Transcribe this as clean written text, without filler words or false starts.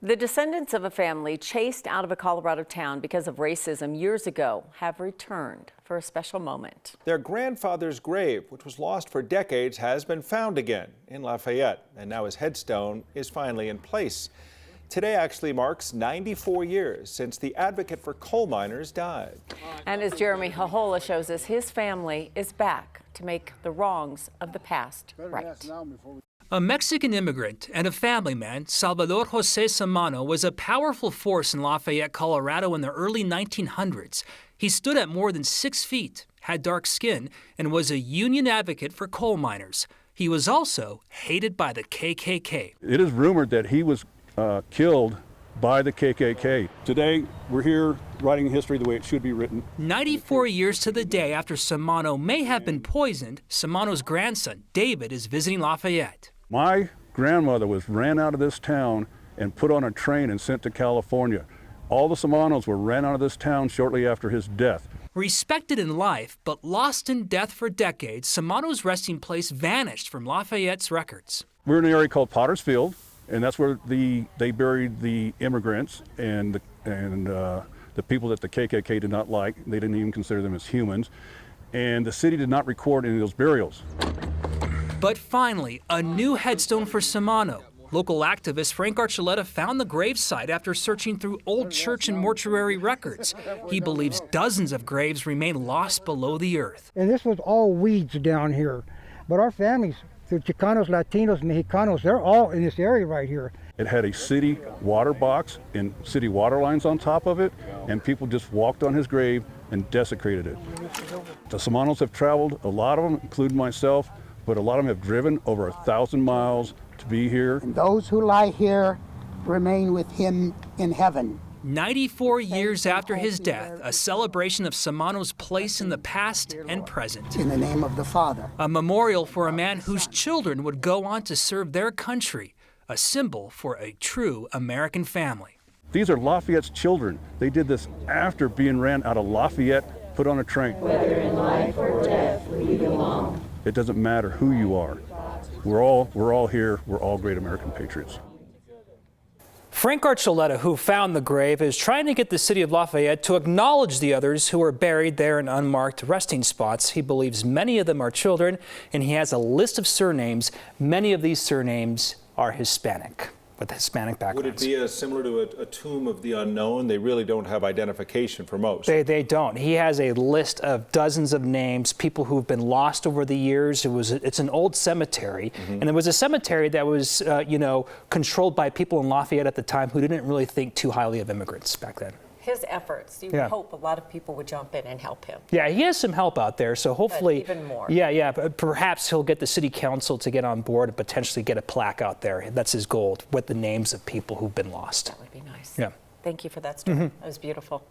The descendants of a family chased out of a Colorado town because of racism years ago have returned for a special moment. Their grandfather's grave, which was lost for decades, has been found again in Lafayette, and now his headstone is finally in place. Today actually marks 94 years since the advocate for coal miners died. And as Jeremy Hahola shows us, his family is back to make the wrongs of the past right. A Mexican immigrant and a family man, Salvador Jose Samano, was a powerful force in Lafayette, Colorado in the early 1900s. He stood at more than 6 feet, had dark skin, and was a union advocate for coal miners. He was also hated by the KKK. It is rumored that he was killed by the KKK. Today, we're here writing history the way it should be written. 94 years to the day after Samano may have been poisoned, Samano's grandson, David, is visiting Lafayette. My grandmother was ran out of this town and put on a train and sent to California. All the Samanos were ran out of this town shortly after his death. Respected in life, but lost in death for decades, Samano's resting place vanished from Lafayette's records. We're in an area called Potter's Field, and that's where they buried the immigrants and the people that the KKK did not like. They didn't even consider them as humans. And the city did not record any of those burials. But finally, a new headstone for Samano. Local activist Frank Archuleta found the gravesite after searching through old church and mortuary records. He believes dozens of graves remain lost below the earth. And this was all weeds down here. But our families, the Chicanos, Latinos, Mexicanos, they're all in this area right here. It had a city water box and city water lines on top of it, and people just walked on his grave and desecrated it. The Samanos have traveled, a lot of them, including myself, but a lot of them have driven over 1,000 miles to be here. And those who lie here remain with him in heaven. 94 years after his death, a celebration of Samano's place in the past and present. In the name of the Father. A memorial for a man whose children would go on to serve their country, a symbol for a true American family. These are Lafayette's children. They did this after being ran out of Lafayette, put on a train. Whether in life or death, we belong. It doesn't matter who you are. We're all here. We're all great American patriots. Frank Archuleta, who found the grave, is trying to get the city of Lafayette to acknowledge the others who are buried there in unmarked resting spots. He believes many of them are children, and he has a list of surnames. Many of these surnames are Hispanic, with Hispanic backgrounds. Would it be similar to a tomb of the unknown? They really don't have identification for most. They don't. He has a list of dozens of names, people who've been lost over the years. It's an old cemetery, and it was a cemetery that was, controlled by people in Lafayette at the time who didn't really think too highly of immigrants back then. His efforts, you hope a lot of people would jump in and help him. Yeah, he has some help out there, so hopefully, but even more. Yeah, perhaps he'll get the city council to get on board and potentially get a plaque out there. That's his goal, with the names of people who've been lost. That would be nice. Yeah. Thank you for that story. That was beautiful.